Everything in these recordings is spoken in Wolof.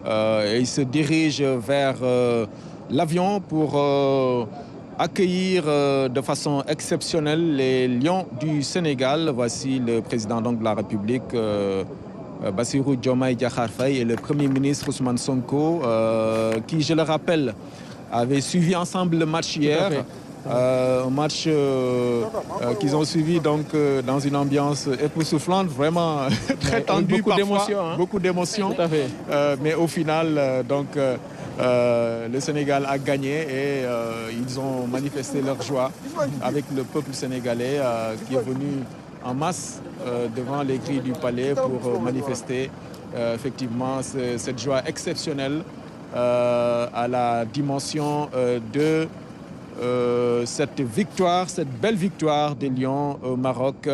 Et il se dirige vers l'avion pour accueillir de façon exceptionnelle les Lions du Sénégal. Voici le président donc, de la République, Bassirou Diomaye Diakhar Faye, et le Premier ministre Ousmane Sonko, qui, je le rappelle, avaient suivi ensemble le match hier. Un match qu'ils ont suivi donc, dans une ambiance époustouflante, vraiment très tendue, beaucoup d'émotions. Hein? Beaucoup d'émotions. Mais au final, le Sénégal a gagné et ils ont manifesté leur joie avec le peuple sénégalais qui est venu en masse devant les grilles du palais pour manifester effectivement cette joie exceptionnelle à la dimension de cette victoire, cette belle victoire des Lions au Maroc.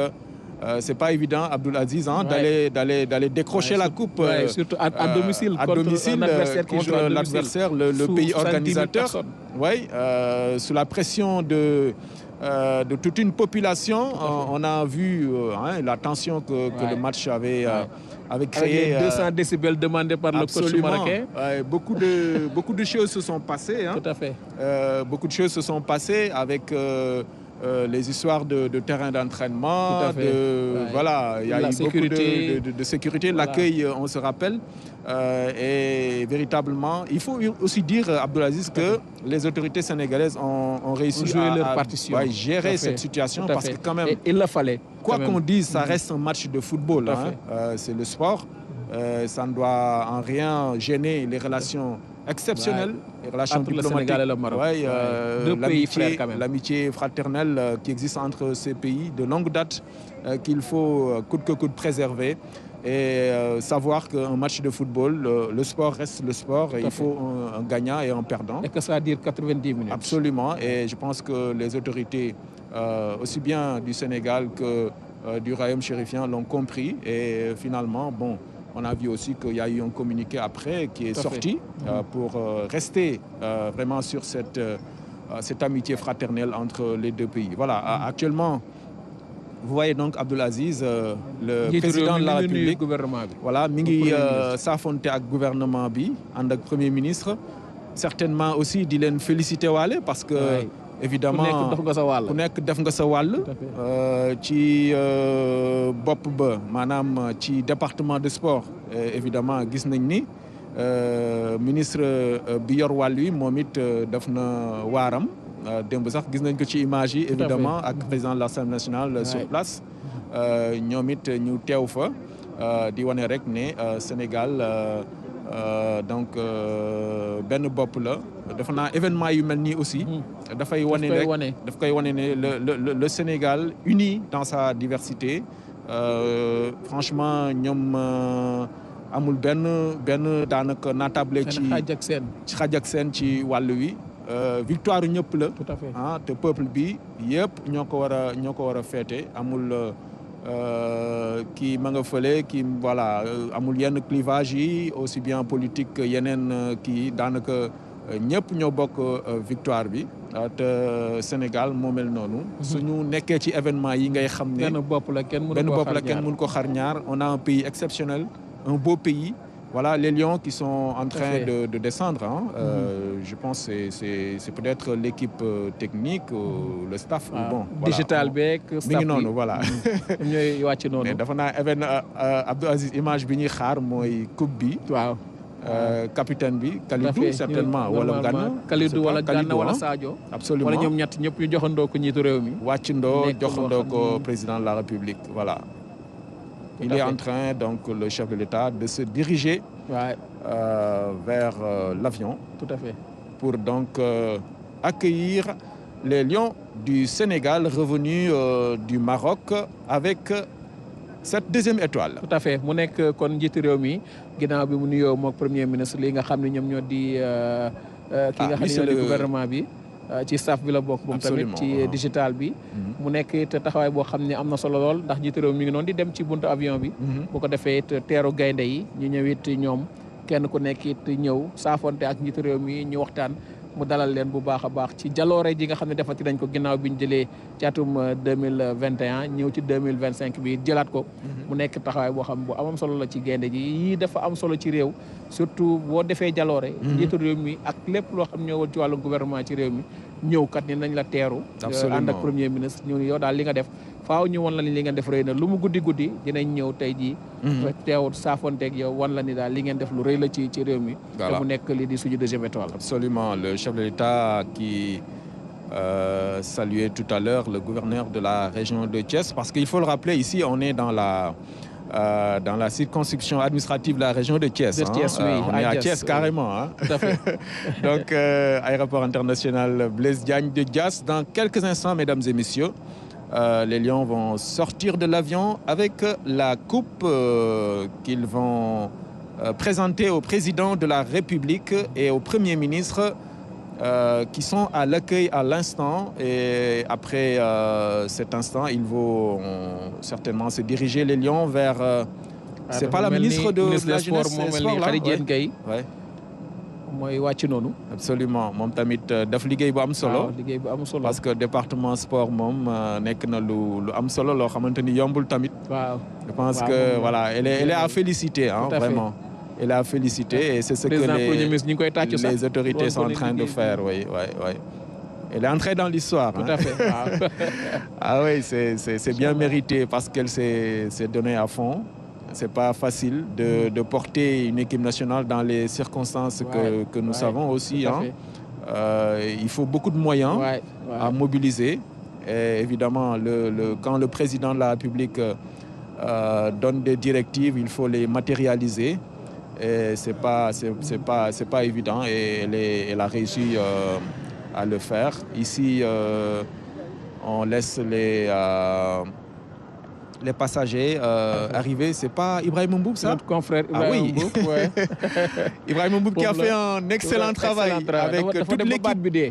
C'est pas évident, Abdoul Aziz, hein, d'aller décrocher la coupe surtout à domicile, contre l'adversaire, le pays organisateur. Sous la pression de toute une population. On a vu la tension que le match avait créé. Avec 200 décibels demandés par le coach marocain. Beaucoup de choses se sont passées. Hein. Tout à fait. Beaucoup de choses se sont passées avec les histoires de terrain d'entraînement. Voilà, il y a eu beaucoup de sécurité. Voilà. L'accueil, on se rappelle. Et véritablement, il faut aussi dire, Abdelaziz, que les autorités sénégalaises ont réussi à gérer cette situation parce que quand même, il le fallait. Quoi qu'on dise, ça reste un match de football. C'est le sport. Ça ne doit en rien gêner les relations exceptionnelles, les relations entre diplomatiques. Le Sénégal et le Maroc. Deux pays frères quand même. L'amitié fraternelle qui existe entre ces pays de longue date, qu'il faut coûte que coûte préserver. Et savoir qu'un match de football, le sport reste le sport. Et il faut un gagnant et un perdant. Et que ça va dire 90 minutes. Absolument. Et je pense que les autorités, aussi bien du Sénégal que du Royaume chérifien, l'ont compris. Et finalement, bon, on a vu aussi qu'il y a eu un communiqué après qui est sorti pour rester vraiment sur cette amitié fraternelle entre les deux pays. Voilà, actuellement... Vous voyez donc Abdoul Aziz, le président de la République, voilà, mi ngi saafonte ak gouvernement bi ànd ak premier ministre, certainement aussi di leen féliciter waale parce que évidemment ku nekk def nga sa wàll ci bopp ba maanaam ci département de sport. Évidemment gis nañ ni ministre bi yor wàll wi moom it def na waaram. Démb sax gis nañ ko ci image yi évidemment ak président de l'Assemblée nationale sur place ñoom it ñu teew fa di wane rek ne Sénégal donc benn bopp la dafa naa événement yu mel nii aussi dafay wane rek daf koy wane ne le Sénégal uni dans sa diversité franchement ñoom amul benn daanaka naatable ci xaj ak seen ci wàll wi. Victoire ñëpp la. Tout à fait. Te peuple bi yëpp ñoo ko war a féete amul kii ma nga fële kii voilà amul yenn clivage yi aussi bien politique yeneen kii daanaka ñëpp ñoo bokk victoire bi te Sénégal moo mel noonu. suñu nekkee ci événement yi ngay xam ne. benn bopp la kenn mënu ko xar ñaar. On a un pays exceptionnel, un beau pays. Voilà les Lions qui sont en train de descendre. Hein. Je pense que c'est peut-être l'équipe technique, le staff. Bon, voilà. Digital beeg staff bi voilà. ñooy wàcc noonu. Mais dafa naa Abdou Aziz image bi ñuy xaar mooy coupe bi. waaw. Capitaine bi Kalidou certainement wala Gana. Kalidou wala Gana wala Sadio. Absolument wala ñoom ñett ñëpp ñu joxandoo ko njiitu réew mi. wàccandoo joxandoo ko président de la République voilà. Il est en train, donc, le chef de l'État, de se diriger vers l'avion. Tout à fait. Pour donc accueillir les Lions du Sénégal revenus du Maroc avec cette deuxième étoile. Tout à fait. Mu nekk kon njiitu réew mi ginnaaw bi mu nuyoo mook premier ministre li nga xam ne ñoom ñoo di ki nga xam ne ñoo di gouvernement bi. ci staff bi la bokk moom tamit ci digital bi mu nekk it taxawaay boo xam ne am na solo lool ndax njiitu réew mi ngi noonu di dem ci buntu avion bi bu ko defee it teeru gaynde yi ñu ñëw it ñoom kenn ku nekk it ñëw saafonte ak njiitu réew mi ñu waxtaan mu dalal leen bu baax a baax ci jaloore ji nga xam ne defati nañ ko ginnaaw bi ñu jëlee ci atum 2021 ñëw ci 2025 bi jëlaat ko. mu nekk taxawaay boo xam bu amam solo la ci gaynde ji yii dafa am solo ci réew surtout boo defee jaloore. njiitu réew mi ak lépp loo xam ñëwal ci wàllu gouvernement ci réew mi ñëw kat ni nañ la teeru. ànd ak premier ministre ñëw ni yow daal li nga def faaw ñu wan la ni li ngeen def rëy na lu mu guddi guddi dinañ ñëw tey jii. teewut saafonteeg yow wan la ni daal li ngeen def lu rëy la ci réew mi. te mu nekk li di suñu deuxième étoile. Absolument, le chef de l'État qui saluait tout à l'heure le gouverneur de la région de Thiès, parce qu'il faut le rappeler, ici on est dans la circonscription administrative de la région de Thiès. Thiès, oui, on est à Thiès carrément. Hein. Tout à fait. Donc, aéroport international Blaise Diagne de Diass. Dans quelques instants, mesdames et messieurs, les Lions vont sortir de l'avion avec la coupe qu'ils vont présenter au président de la République et au Premier ministre qui sont à l'accueil à l'instant. Et après cet instant, ils vont certainement se diriger, les Lions, vers... c'est pas la ministre de la Jeunesse et Sport, là? mooy wàcc noonu. Absolument moom tamit daf liggéey bu am solo. liggéey bu am solo. parce que département sport moom nekk na lu am solo loo xamante ni yombul tamit. waaw je pense que voilà elle est à féliciter hein, vraiment. Elle est à féliciter et c'est ce que les autorités sont en train de faire. Oui. Elle est entrée dans l'histoire. Tout à fait. Wow. Ah oui, c'est bien mérité parce qu'elle s'est donnée à fond. C'est pas facile de porter une équipe nationale dans les circonstances que nous savons aussi. Hein. Il faut beaucoup de moyens à mobiliser. Et évidemment, quand le président de la République donne des directives, il faut les matérialiser. Et c'est pas évident. Et elle a réussi à le faire. Ici, on laisse les passagers arriver. C'est pas Ibrahim Mboup, ça? Notre confrère Ibrahim Mboup, ouais. Ibrahim Mboup qui a fait un excellent travail avec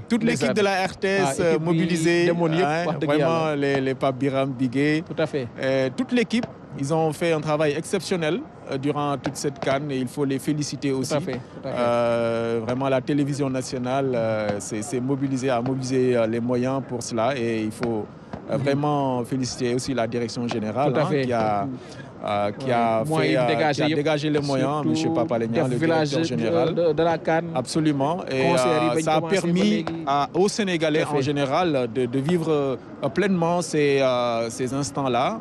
toute l'équipe de la RTS mobilisée. Vraiment, les Pape Biram Bigué. Tout à fait. Toute l'équipe, ils ont fait un travail exceptionnel durant toute cette CAN et il faut les féliciter aussi. Tout à fait. Vraiment, la télévision nationale s'est mobilisée, a mobilisé les moyens pour cela et il faut vraiment féliciter aussi la direction générale qui a dégagé les moyens, M. Papalégna, le directeur général. De la CAN. Absolument. Et ça a permis aux Sénégalais en général de vivre pleinement ces instants-là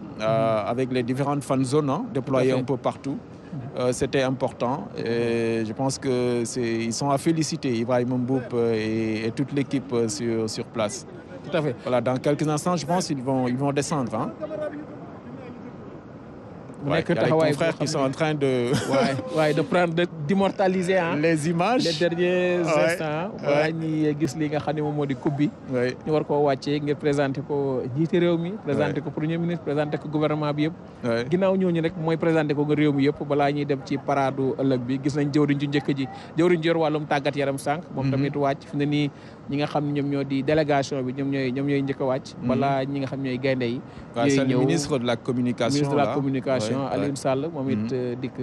avec les différentes fan zones déployées un peu partout. C'était important et je pense qu'ils sont à féliciter, Ibrahim Mboup et toute l'équipe sur place. Tout à fait. Voilà, dans quelques instants, je pense qu'ils vont descendre. Hein. Il y a les confrères qui sont en train de prendre, d'immortaliser les images. Les derniers instants. Voilà, ñi gis li nga xam ne moom moo di coupe bi. ñu war koo wàccee ngir présenter ko jiite réew mi. présenter ko premier ministre présenter ko gouvernement bi yëpp. ginnaaw ñooñu rek mooy présenter ko nga réew mi yëpp balaa ñuy dem ci paradu ëllëg bi gis nañ jëwriñ ju njëkk ji jëwriñ ji yor wàllum tàggat yaram sànq. moom tamit wàcc fi ne nii ñi nga xam ne ñoom ñoo di délégation bi ñoom ñooy njëkk a wàcc. balaa ñi nga xam ñooy gaynde yi. c'est le ministre de la communication. Alioune Sall moom it dikk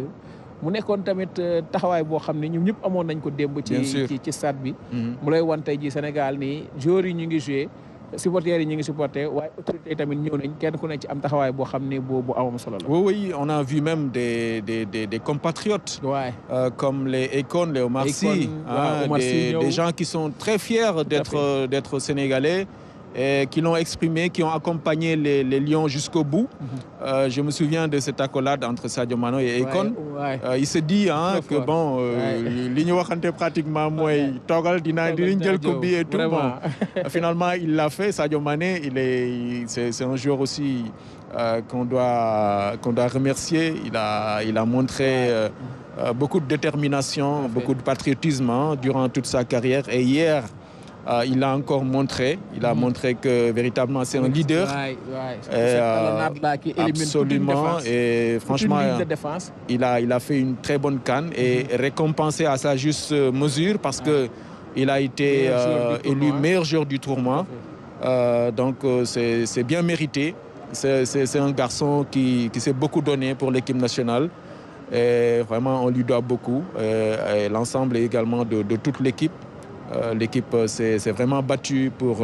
mu nekkoon tamit taxawaay boo xam ne ñoom ñëpp amoon nañ ko démb ci stade bi mu lay wan tey ji Sénégal nii joueurs yi ñu ngi joué supporters yi ñu ngi supporté waaye autorités yi tamit ñëw nañ kenn ku ne ci am taxawaay boo xam ne bu amam solo la. Oui, on a vu même des compatriotes comme les Akon, les Omar Sy, des gens qui sont très fiers d'être sénégalais. Et qui l'ont exprimé, qui ont accompagné les Lions jusqu'au bout. Je me souviens de cette accolade entre Sadio Mané et Akon. Il se dit que bon, li ñu waxante pratiquement mooy toogal dinañ jël coupe bi et tout. Bon, finalement, il l'a fait. Sadio Mané, c'est un joueur aussi qu'on doit remercier. Il a montré beaucoup de détermination, beaucoup de patriotisme durant toute sa carrière. Et hier, il a encore montré, montré que véritablement c'est un leader. Absolument. Et franchement, il a fait une très bonne CAN et récompensé à sa juste mesure parce que il a été élu meilleur joueur du tournoi. Donc c'est bien mérité. C'est un garçon qui s'est beaucoup donné pour l'équipe nationale. Et vraiment, on lui doit beaucoup. Et l'ensemble également de toute l'équipe. l'équipe s'est vraiment battue pour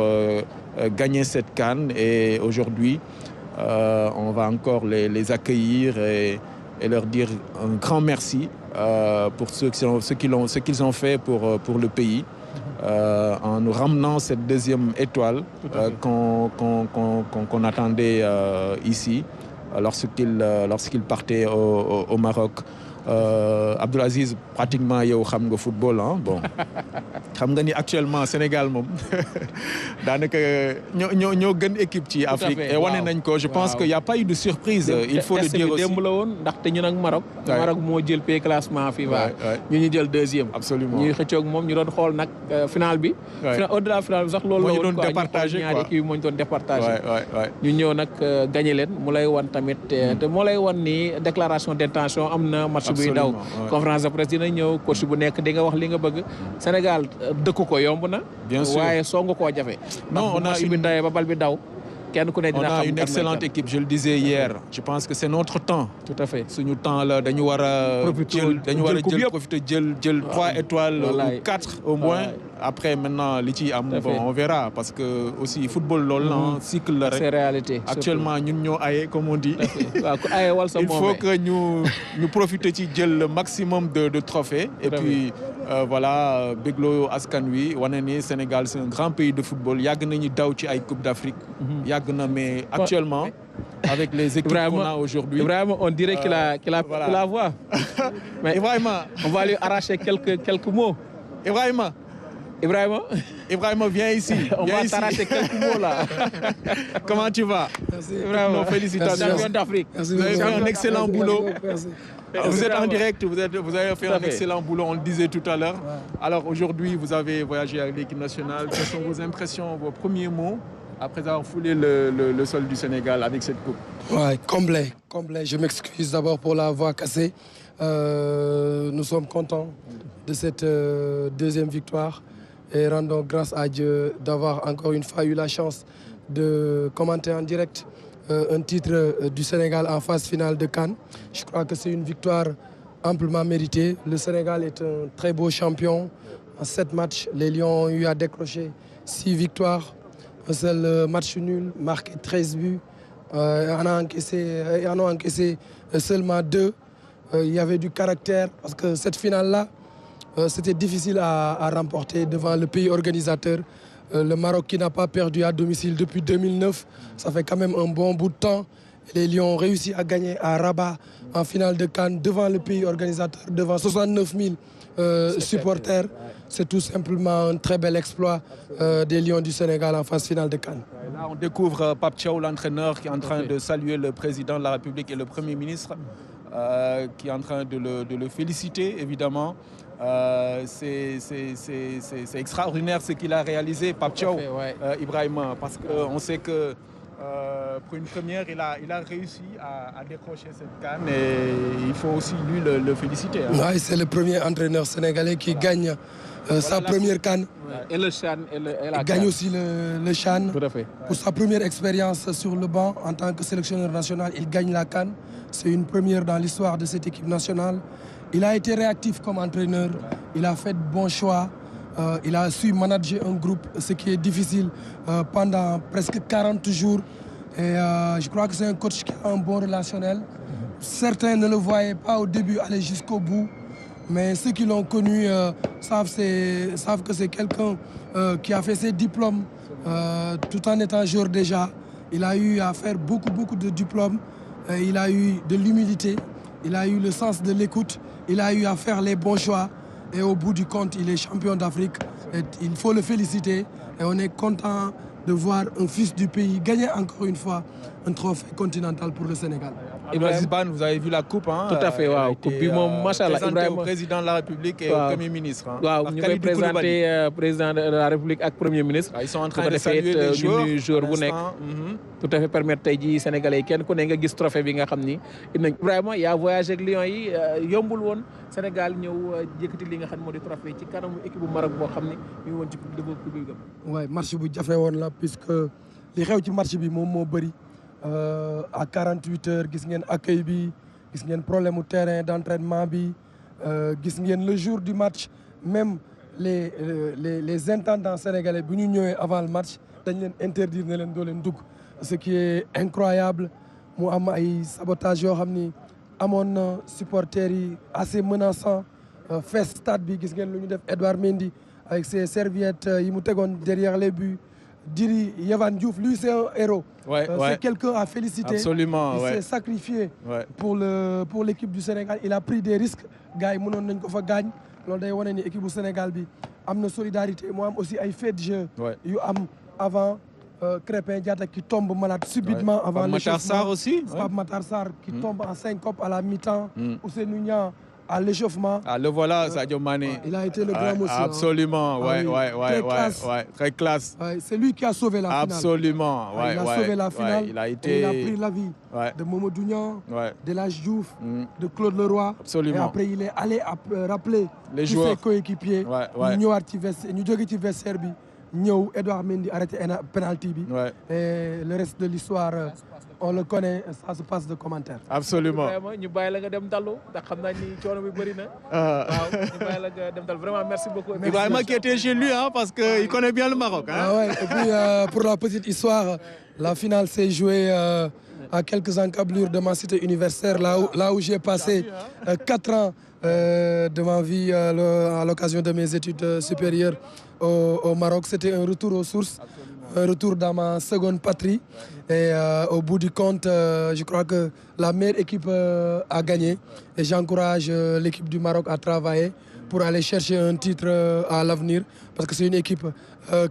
gagner cette CAN et aujourd'hui, on va encore les accueillir et leur dire un grand merci pour ce qu'ils ont fait pour le pays. En nous ramenant cette deuxième étoile qu'on attendait ici lorsqu'il partait au Maroc. Abdoulaziz, pratiquement yow xam nga football hein bon xam nga ni actuellement Sénégal moom daanaka ñoo gën équipe ci Afrique et wane nañ ko je pense qu'il y a pas eu de surprise il faut le dire aussi démb la woon ndaxte ñun ak Maroc moo jël pays classement FIFA ñu jël deuxième absolument ñuy xëccoog moom ñu doon xool nag final bi au-delà final bi sax loolu la woon quoi ñaari équipe moo ñu doon départagé ñu ñëw nag gagné leen mu lay wan tamit te moo lay wan ni déclaration d'intention am na match buy daw conférence de presse dina ñëw coach bu nekk di nga wax li nga bëgg Sénégal dëkk ko yomb na waaye song koo jafe non on a une ba bal bi daw kenn ku ne dina xam une excellente équipe je le disais hier je pense que c'est notre temps tout à fait suñu temps la dañu war a profiter jël 3 étoiles ou 4 au moins après maintenant li ci am bon on verra parce que aussi football loolu la cycle la rek c'est réalité actuellement ñun ñoo aye comme on dit waaw ku aye wal sa il faut que ñu profiter ci jël le maximum de trophées et puis voilà bégloo askan wi wane ni Sénégal c'est un grand pays de football yàgg nañu daw ci ay Coupe d'Afrique yàgg na mais actuellement avec les équipes qu'on a aujourd'hui Ibrahima on dirait qu'il a la voix mais Ibrahima on va lui arracher quelques mots Ibrahima, viens ici. On va t'arracher quelques mots là. Comment tu vas? Merci. Ibrahima, félicitations. Champion d'Afrique. Vous avez fait un excellent boulot. Merci. Vous êtes en direct, vous avez fait un excellent boulot, on le disait tout à l'heure. Ouais. Alors aujourd'hui, vous avez voyagé avec l'équipe nationale. Quelles sont vos impressions, vos premiers mots après avoir foulé le sol du Sénégal avec cette coupe? Ouais, complet. Je m'excuse d'abord pour la voix cassée. Nous sommes contents de cette deuxième victoire. Et rendons grâce à Dieu d'avoir encore une fois eu la chance de commenter en direct un titre du Sénégal en phase finale de CAN. Je crois que c'est une victoire amplement méritée. Le Sénégal est un très beau champion. En 7 matchs, les Lions ont eu à décrocher 6 victoires. Un seul match nul, marqué 13 buts. En ont encaissé seulement 2. Il y avait du caractère parce que cette finale-là, c'était difficile à remporter devant le pays organisateur. Le Maroc qui n'a pas perdu à domicile depuis 2009. Ça fait quand même un bon bout de temps. Les Lions ont réussi à gagner à Rabat en finale de CAN devant le pays organisateur, devant 69 000 supporters. C'est tout simplement un très bel exploit des Lions du Sénégal en phase finale de CAN. Là, on découvre Pape Thiaw, l'entraîneur, qui est en train de saluer le président de la République et le Premier ministre, qui est en train de le féliciter, évidemment. C'est extraordinaire ce qu'il a réalisé, Pape Thiaw, Ibrahima, parce qu'on sait que pour une première, il a réussi à décrocher cette CAN et il faut aussi lui le féliciter. Hein. Ouais, c'est le premier entraîneur sénégalais qui gagne sa première CAN. Et le CHAN. Il gagne aussi le CHAN. Tout à fait. Pour sa première expérience sur le banc en tant que sélectionneur national, il gagne la CAN. C'est une première dans l'histoire de cette équipe nationale. Il a été réactif comme entraîneur, il a fait de bons choix, il a su manager un groupe, ce qui est difficile pendant presque 40 jours. Et je crois que c'est un coach qui a un bon relationnel. Certains ne le voyaient pas au début aller jusqu'au bout, mais ceux qui l'ont connu savent que c'est quelqu'un qui a fait ses diplômes tout en étant joueur déjà. Il a eu à faire beaucoup de diplômes, il a eu de l'humilité, il a eu le sens de l'écoute. Il a eu à faire les bons choix et au bout du compte, il est champion d'Afrique. Il faut le féliciter et on est content de voir un fils du pays gagner encore une fois un trophée continental pour le Sénégal. Ibrahima, vous avez vu la coupe, hein? Tout à fait, waaw. Coupe bi moom macha Allah présenté au président de la République et au Premier ministre. Hein, waaw ñu koy présenté président de la République ak Premier ministre. Ils sont en train de saluer les joueurs bu nekk. Tout à fait permettre tey jii Sénégalais yi kenn ku ne nga gis trophée bi nga xam ni Ibrahima yaa voyagé ak Lions yi yombul woon Sénégal ñëw yëkkati li nga xam ne moo di trophée ci kanamu équipe bu Maroc boo xam ni ñu ngi woon ci coupe bi. waaw match bu jafe woon la puisque li xew ci match bi moom moo bëri. À 48 heures gis ngeen accueil bi gis ngeen problème mu terrain d'entraînement bi gis ngeen le jour du match même les intendants sénégalais bu ñu ñëwee avant le match dañ leen interdire ne leen doo leen dugg ce qui est incroyable mu am ay sabotage yoo xam ni amoon na supporters yi assez menaçant fees stade bi gis ngeen lu ñu def Edouard Mendy avec ses serviettes yi mu tegoon derrière les buts Diri Yehvan Diouf lui c'est un héros. C'est quelqu'un à féliciter. Absolument. Il s'est sacrifié pour l'équipe du Sénégal. Il a pris des risques gars yi mënoon nañ ko fa gaañ loolu day wane ni équipe bu Sénégal bi am na solidarité mu am aussi ay faits de jeu yu am avant Krépin Diatta qui tombe malade subitement avant l'échauffement. Matar Sarr aussi. Pape Matar Sarr qui tombe en syncope à la mi-temps. Ousseynou Niang à l'échauffement. Ah, le voilà, Sadio Mané. Il a été le grand aussi. Absolument, très classe. C'est lui qui a sauvé la finale. Absolument, il a sauvé la finale. Il a pris la vie de Mamadou Niang, d'Elhadji Diouf, de Claude Leroy. Absolument. Et après, il est allé rappeler tous ses coéquipiers. ñu ñëwaat ci vestiaire ñu jóge ci vestiaire bi ñëw Edouard Mendy arrêté penalty bi. Et le reste de l'histoire on le connaît, ça se passe de commentaires. Absolument. Vraiment ñu bàyyi la nga dem dallu ndax xam naa ni coono bi bëri na. waaw ñu bàyyi la nga dem dal vraiment merci beaucoup. Ibrahima qui était chez lui parce que il connaît bien le Maroc. Et puis pour la petite histoire, la finale s'est jouée à quelques encablures de ma cité universitaire, là où j'ai passé 4 ans de ma vie à l'occasion de mes études supérieures au Maroc. C'était un retour aux sources. Un retour dans ma seconde patrie et au bout du compte je crois que la meilleure équipe a gagné et j'encourage l'équipe du Maroc à travailler pour aller chercher un titre à l'avenir parce que c'est une équipe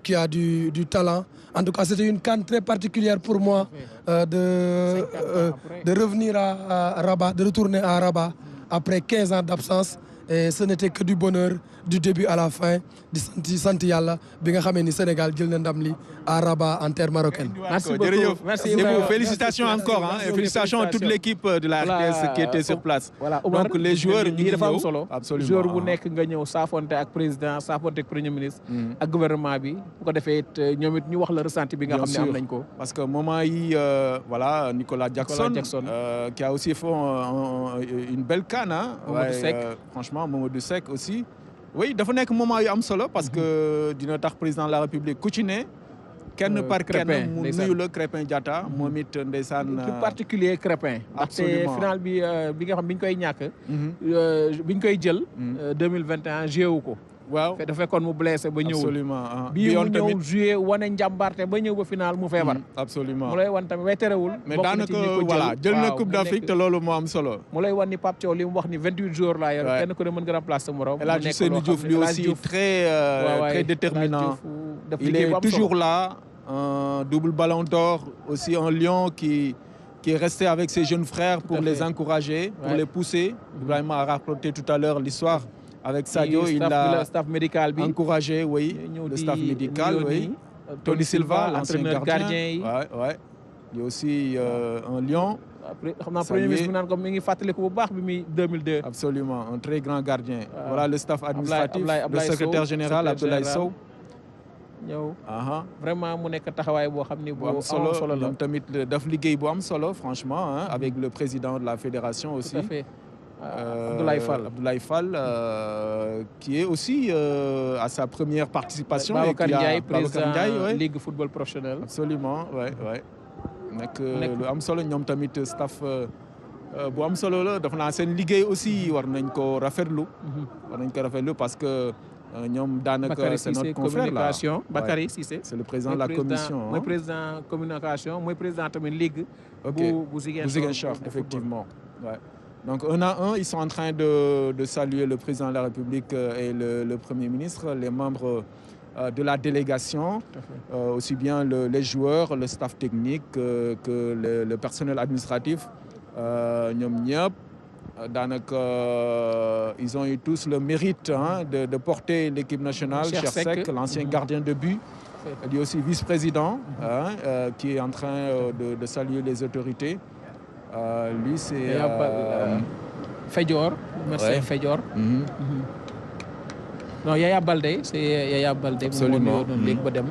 qui a du talent. En tout cas, c'était une CAN très particulière pour moi de revenir à Rabat, de retourner à Rabat après 15 ans d'absence. Et ce n'était que du bonheur du début à la fin di sant yàlla bi nga xamee ni Sénégal jël na ndam li à Rabat en terre marocaine. Merci beaucoup. Merci beaucoup. Félicitations encore et félicitations à toute l'équipe de la RTS qui était sur place. Voilà, Omar, donc les joueurs ñu dafa am solo. Absolument. Joueur bu nekk nga ñëw saafonte ak président saafonte ak premier ministre. ak gouvernement bi bu ko defee ñoom it ñu wax la ressenti bi nga xam ne am nañ ko. Parce que moment yi voilà Nicolas Jackson qui a aussi fait une belle CAN. Mamadou Seck franchement Mamadou Seck aussi. Oui dafa nekk moment yu am solo parce que dina tax président de la République ku ci ne kenn par kenn mu nuyu la Krépin Diatta moom it ndeysaan ci particulier Krépin ndaxte final bi nga xam bi ñu koy ñàkk bi ñu koy jël 2021 joué wu ko waaw dafa fekkoon mu blessé ba ñëwul absolument bii mu ñëw joué wane njàmbarte ba ñëw ba final mu feebar absolument mu lay wan tamit way terewul mais daanaka voilà jël na coupe d'Afrique te loolu moo am solo mu lay wan ni Pape Thiaw li mu wax ni 28 jours laa yor kenn ku ne mën nga remplacer sa morom El Hadji Ousseynou Diouf lui aussi très déterminant il est toujours là un double ballon d'or aussi un lion qui est resté avec ses jeunes frères pour les encourager pour les pousser Ibrahima a rapporté tout à l'heure l'histoire avec Sadio il a staff médical bi encouragé le staff médical Tony Silva l'ancien gardien yi il y a aussi un lion xam naa premier ministre bi naan ko mi ngi fàttaliku bu baax bi muy 2002 absolument un très grand gardien voilà le staff administratif le secrétaire général Abdoulaye Sow ñëw vraiment mu nekk taxawaay boo xam ni bu am solo la ñoom tamit daf liggéey bu am solo franchement avec le président de la fédération aussi tout à fait Abdoulaye Fall qui est aussi à sa première participation Babacar Ndiaye président Ligue football professionnel absolument nekk lu am solo ñoom tamit staff bu am solo la dafa naa seen liggéey aussi war nañ ko rafetlu parce que ñoom daanaka c'est notre confrère là Bakary Cissé c'est le président de la commission mooy président communication mooy président tamit ligue bu Ziguinchor effectivement donc un à un ils sont en train de saluer le président de la République et le premier ministre les membres de la délégation aussi bien les joueurs le staff technique que le personnel administratif ñoom ñëpp daanaka ils ont eu tous le mérite de porter l'équipe nationale. Cheikh Seck, l'ancien gardien de but, lui aussi vice-président, qui est en train de saluer les autorités. Lui c'est Fedior, merci Fedior. Non Yaya Baldé, c'est Yaya Baldé. Absolument. Léegi ba dem.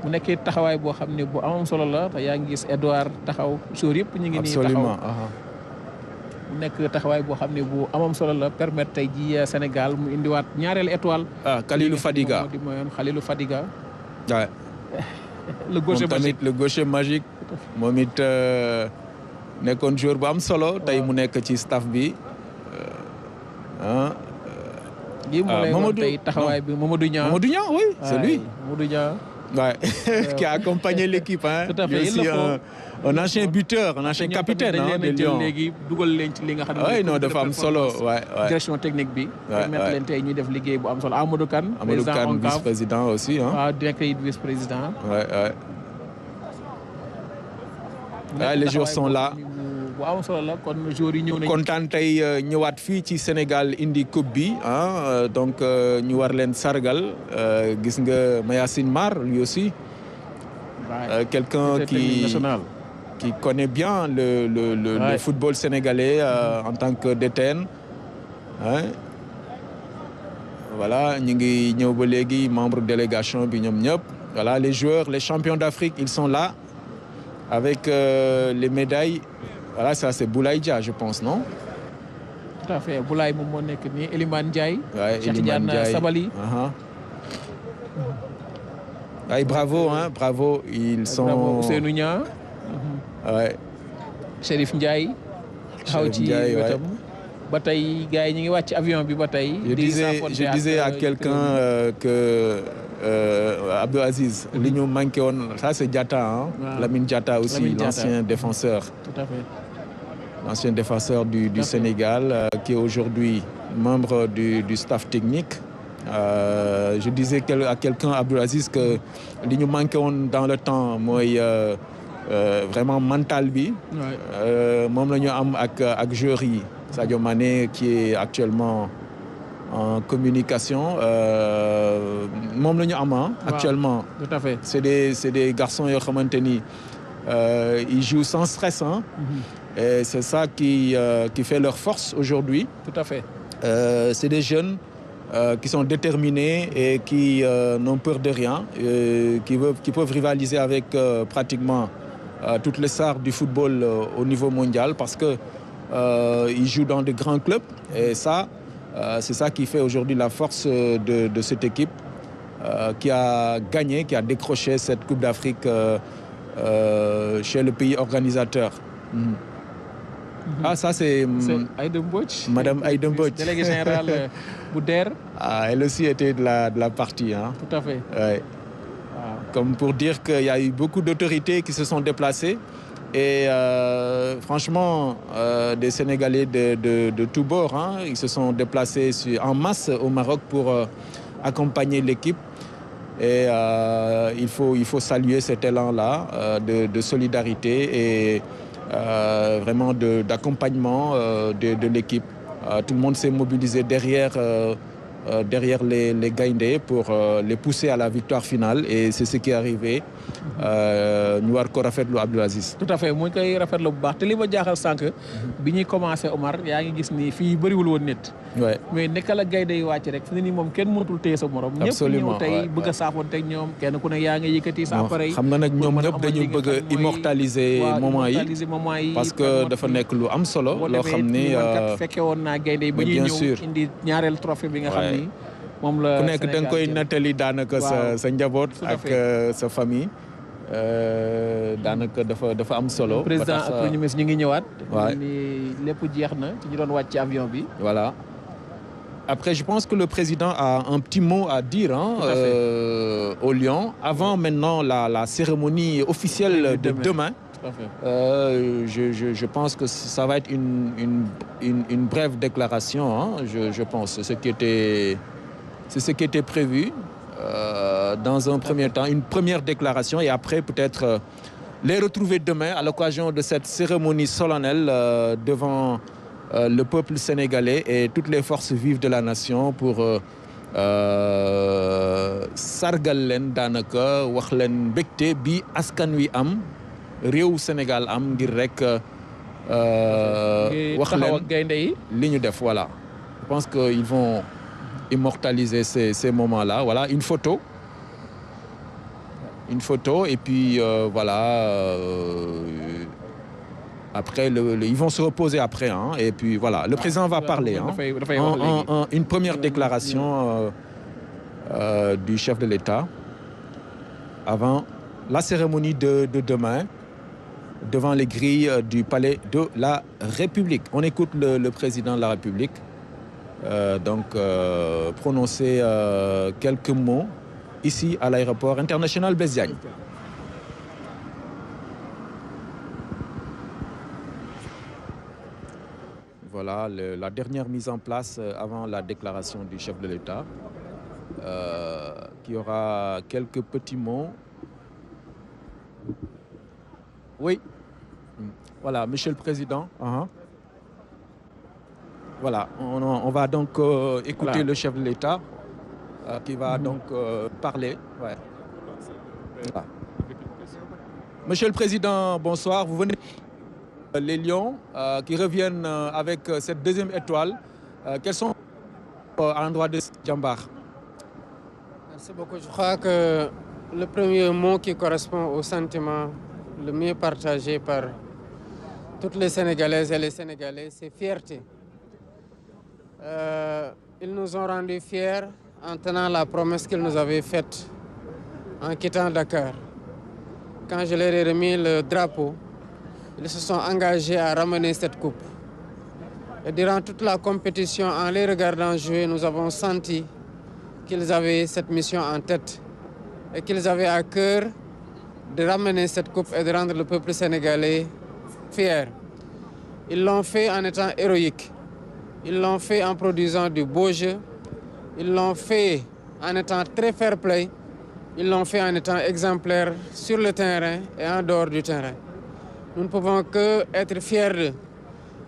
mu nekkee taxawaay boo xam ne bu am solo la te yaa ngi gis Edouard taxaw jour yëpp ñu ngi nii taxaw. Absolument. mu nekk taxawaay boo xam ne bu amam solo la permettre tey ji Sénégal mu indiwaat ñaareelu étoile. Khalilou Fadiga Khalilou Fadiga. waaw. le gaucher magique le gaucher magique. moom it nekkoon joueur bu am solo. tey mu nekk ci staff bi. lii moo lay woon tey taxawaay bi Mamadou Niang. Mamadou Niang oui c'est lui. Mamadou Niang. Ouais. Qui a accompagné l'équipe. Hein. Tout à fait. Aussi un ancien buteur, un ancien capitaine de Lyon. Oui, non, de femmes solo. Ouais, ouais. Direction technique bi. Permettre leen tey ñuy def liggéey bu am solo. Amadou Kane. Amadou Kane vice-président aussi. Hein. waaw directeur vice-président. Ouais, ouais. Ouais, les joueurs sont là. bu am solo la kon joueurs yi ñëw nañu. kontaan tey ñëwaat fii ci Sénégal indi coupe bi ah donc ñu war leen sargal gis nga Mayacine Mar lui aussi. Quelqu'un qui connaît bien le football sénégalais en tant que DTN. Hein? Voilà ñu ngi ñëw ba léegi membre délégation bi ñoom ñëpp. Voilà les joueurs les champions d'Afrique ils sont là avec les médailles. Voilà, ça c'est Boulaye Dia, je pense, non? Tout à fait. Boulaye moom moo nekk nii Elimane Ndiaye. Ouais, Cheikh Tidiane Sabali. Ay bravo, hein, bravo. Ils sont. Bravo Ousseynou Niang. Ouais. Chérif Ndiaye. taxaw ci wetam. ba tey gars yi ñu ngi wàcc avion bi ba tey. Je disais à quelqu'un que Abdou Aziz, li ñu manqué woon, ça c'est Diatta, hein? Wow. Lamine Diatta aussi, l'ancien défenseur. Tout à fait. L'ancien défenseur du Sénégal, qui est aujourd'hui membre du staff technique. Je disais à quelqu'un, Abdou Aziz, que li ñu manqué woon dans le temps mooy vraiment mental bi. Moom la ñu am ak joueurs yi. Sadio Mané qui est actuellement en communication moom la ñu am actuellement. Tout à fait. C'est des garçons yoo xamante ni ils jouent sans stress hein. Et c'est ça qui fait leur force aujourd'hui. Tout à fait. C'est des jeunes qui sont déterminés et qui n'ont peur de rien, qui peuvent rivaliser avec pratiquement toutes les stars du football au niveau mondial parce que ils jouent dans de grands clubs et ça, c'est ça qui fait aujourd'hui la force de cette équipe qui a gagné, qui a décroché cette Coupe d'Afrique chez le pays organisateur. Ah, ça c'est Aïda Mbodj. Madame Aïda Mbodj. Déléguée générale bu DER. Ah, elle aussi était de la partie. Hein. Tout à fait. Ouais. Comme pour dire qu'il y a eu beaucoup d'autorités qui se sont déplacées. Et franchement, des Sénégalais de tous bords, hein, ils se sont déplacés en masse au Maroc pour accompagner l'équipe. Et il faut saluer cet élan-là de solidarité et vraiment d'accompagnement de l'équipe. Tout le monde s'est mobilisé derrière les Gaïndés pour les pousser à la victoire finale et c'est ce qui est arrivé. ñu war ko rafetlu Abdou Aziz. Tout à fait mu ngi koy rafetlu bu baax te li ma jaaxal sànq bi ñuy commencé Omar yaa ngi gis ni fii bëriwul woon nit. mais naka la Gaïndé yi wàcc rek fi ne nii moom kenn mënatul téye sa morom. absolument ñëpp ñëw tey bëgg a saafoonteeg ñoom kenn ku ne yaa ngi yëkkati sa appareil. xam nga nag ñoom ñëpp dañu bëgg a immortaliser moment yi parce que dafa nekk lu am solo. loo xam ni fekke woon naa Gaïndé yi ba ñuy ñëw indi ñaareel trophée bi nga xam ni. moom la ku nekk da nga koy nettali daanaka sa njaboot ak sa famille daanaka dafa am solo. président ak premier ministre ñu ngi ñëwaat. waaw ni lépp jeex na ci ñu doon wàcc ci avion bi. Voilà. Après, je pense que le président a un petit mot à dire hein, au Lion. Avant maintenant la cérémonie officielle de demain. Tout à fait. Je pense que ça va être une brève déclaration. Hein, je pense. C'est ce qui était prévu dans un premier temps, une première déclaration et après peut-être les retrouver demain à l'occasion de cette cérémonie solennelle devant le peuple sénégalais et toutes les forces vives de la nation pour sargal leen daanaka wax leen mbégte bi askan wi am réew Sénégal am ngir rek wax leen li ñu def voilà. Je pense qu'ils vont immortaliser ces moments-là. Voilà, une photo et puis voilà Après, ils vont se reposer après. Hein, et puis voilà, le président va parler. Hein, une première déclaration du chef de l'État avant la cérémonie de demain devant les grilles du palais de la République. On écoute le président de la République prononcer quelques mots ici à l'aéroport international Blaise Diagne. Voilà la dernière mise en place avant la déclaration du chef de l'État, qui aura quelques petits mots. Oui, voilà, Monsieur le Président. Voilà, on va donc écouter le chef de l'État qui va donc parler. Ouais. Voilà. Monsieur le Président, bonsoir. Vous venez les Lions qui reviennent avec cette deuxième étoile. Quels sont à l'endroit de Djambar? Merci beaucoup. Je crois que le premier mot qui correspond au sentiment le mieux partagé par toutes les Sénégalaises et les Sénégalais, c'est fierté. Ils nous ont rendus fiers en tenant la promesse qu'ils nous avaient faite en quittant Dakar. Quand je leur ai remis le drapeau, ils se sont engagés à ramener cette coupe. Et durant toute la compétition, en les regardant jouer, nous avons senti qu'ils avaient cette mission en tête et qu'ils avaient à cœur de ramener cette coupe et de rendre le peuple sénégalais fier. Ils l'ont fait en étant héroïques. Ils l'ont fait en produisant du beau jeu. Ils l'ont fait en étant très fair play. Ils l'ont fait en étant exemplaires sur le terrain et en dehors du terrain. Nous ne pouvons qu'être fiers d'eux.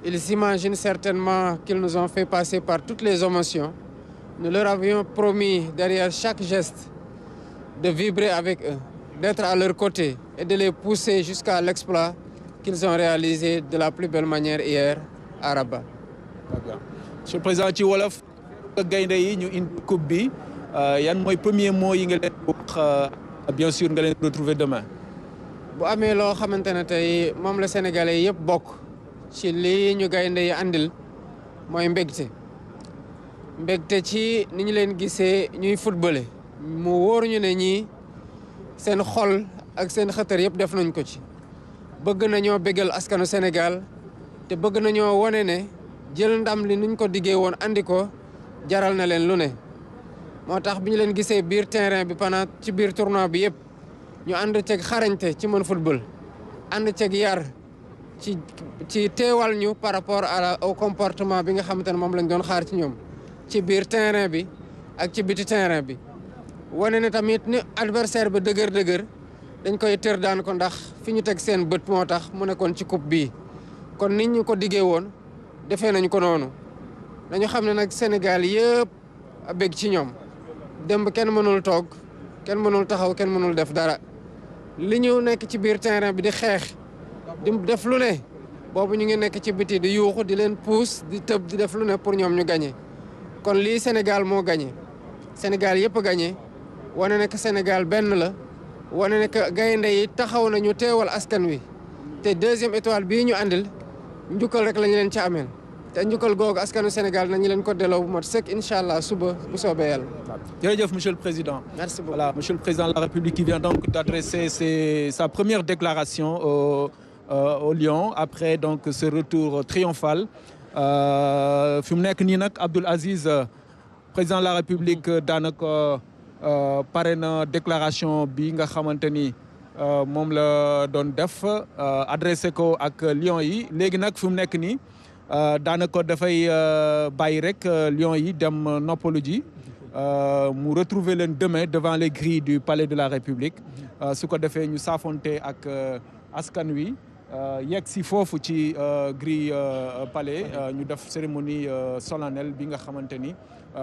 Ils s'imaginent certainement qu'ils nous ont fait passer par toutes les émotions. Nous leur avions promis, derrière chaque geste, de vibrer avec eux, d'être à leur côté et de les pousser jusqu'à l'exploit qu'ils ont réalisé de la plus belle manière hier à Rabat. Monsieur le Président, ci wolof gaynde yi ñu indi coupe bi yan mooy premier mot yi nga leen wax bien sûr nga leen retrouver demain. bu amee loo xamante ne tey moom la Sénégalais yëpp bokk ci lii ñu gaynde yi andil mooy mbégte ci ni ñu leen gisee ñuy footballé mu wóor ñu ne ñii seen xol ak seen xëtër yëpp def nañ ko ci bëgg nañoo bégal askanu Sénégal te bëgg nañoo wone ne jël ndam li nuñ ko diggee woon andi ko jaral na leen lu ne moo tax bi ñu leen gisee biir terrain bi pendant ci biir tournoi bi yëpp ñu ànd ceeg xarañte ci mën football ànd ceeg yar ci teewal ñu par rapport au comportement bi nga xamante ne moom lañ doon xaar ci ñoom ci biir terrain bi ak ci biti terrain bi wane ne tamit ni adversaire bi dëgër dañ koy tër daan ko ndax fi ñu teg seen bët moo tax mu nekkoon ci coupe bii kon nit ñu ko diggee woon defee nañu ko noonu dañu xam ne nag Sénégal yëpp a bég ci ñoom démb kenn mënul toog kenn mënul taxaw kenn mënul def dara li ñu nekk ci biir terrain bi di xeex di def lu ne boobu ñu ngi nekk ci biti di yuuxu di leen puus di tëb di def lu ne pour ñoom ñu gagné kon lii Sénégal moo gagné Sénégal yëpp a gagné wane ne que Sénégal benn la wane ne que gaynde yi taxaw nañu teewal askan wi te deuxième étoile bii ñu andil njukkal rek la ñu leen ci ameel te njukkal googu askanu Sénégal nañu leen ko delloo bu mot sëkk incha allah suba bu soobee yàlla. Jërëjëf monsieur le président. Merci beaucoup. Voilà, monsieur le président de la République qui vient donc d'adresser sa première déclaration au Lion après donc ce retour triomphal. Fi mu nekk nii nag Abdoul Aziz président de la République daanaka pare na déclaration bi nga xamante ni moom la doon def adressé ko ak Lions yi léegi nag fi mu nekk nii daanaka dafay bàyyi rek Lions yi dem noppalu ji mu retrouver leen demain devant les grilles du palais de la République su ko defee ñu saafonte ak askan wi yegg si foofu ci grille palais ñu def cérémonie solennelle bi nga xamante ni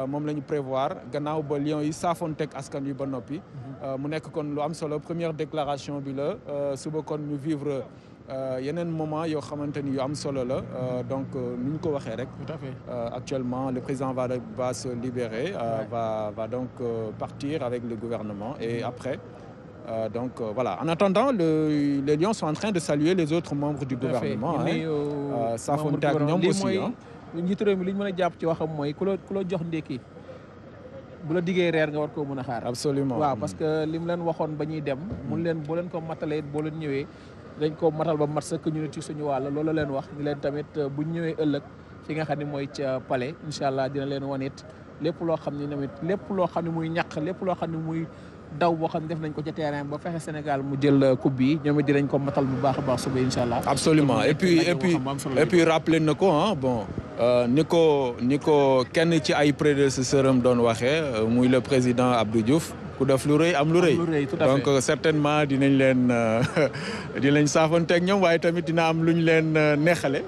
moom la ñu prévoir gannaaw ba Lions yi saafonte ak askan wi ba noppi mu nekk kon lu am solo première déclaration bi la suba kon ñu vivre yeneen moment yoo xamante ni yu am solo la donc ni ñu ko waxee rek. Tout à fait. Actuellement le président va se libérer va donc partir avec le gouvernement et après Donc voilà. En attendant, les Lions sont en train de saluer les autres membres du gouvernement. Saafonte ak ñoom aussi. njiitu réew mi li ñu mën a jàpp ci waxam mooy ku la jox ndékki bu la diggee reer nga war koo mën a xaar. Absolument. waaw parce que li mu leen waxoon ba ñuy dem. mun leen boo leen ko matalee boo leen ñëwee dañ ko matal ba mat sëkk ñu ne ci suñu wàll loolu leen wax ñu leen tamit buñ ñëwee ëllëg fi nga xam ne mooy ca palais incha allah dina leen wan it lépp loo xam ne tamit lépp loo xam ne muy ñàq lépp loo xam ne muy daw boo xam ne def nañ ko ca terrain ba fexe Sénégal mu jël coupe bi ñoom it dinañ ko matal bu baax a baax suba incha allah. Absolument et puis rappelé na ko bon ni ko kenn ci ay prédécesseur am doon waxee muy le président Abdou Diouf ku def lu rëy am lu rëy donc certainement dinañ saafanteeg ñoom waaye tamit dina am lu ñu leen neexale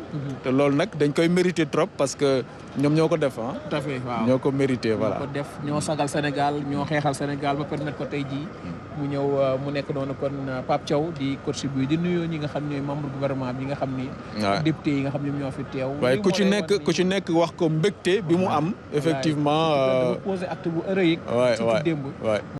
te loolu nag dañ koy mérité trop parce que ñoom ñoo ko def tout à fait waaw ñoo ko mérité voilà. ñoo ko def ñoo sagal Sénégal ñoo xeexal Sénégal ba permettre ko tey jii mu ñëw mu nekk noonu kon Pape Thiaw di coach bi di nuyu ñi nga xam ñooy membre gouvernement bi nga xam ni. député yi nga xam ñoom ñoo fi teew. waaye ku ci nekk wax ko mbégte bi mu am. effectivement dafa posé acte bu héroïque. ci démb.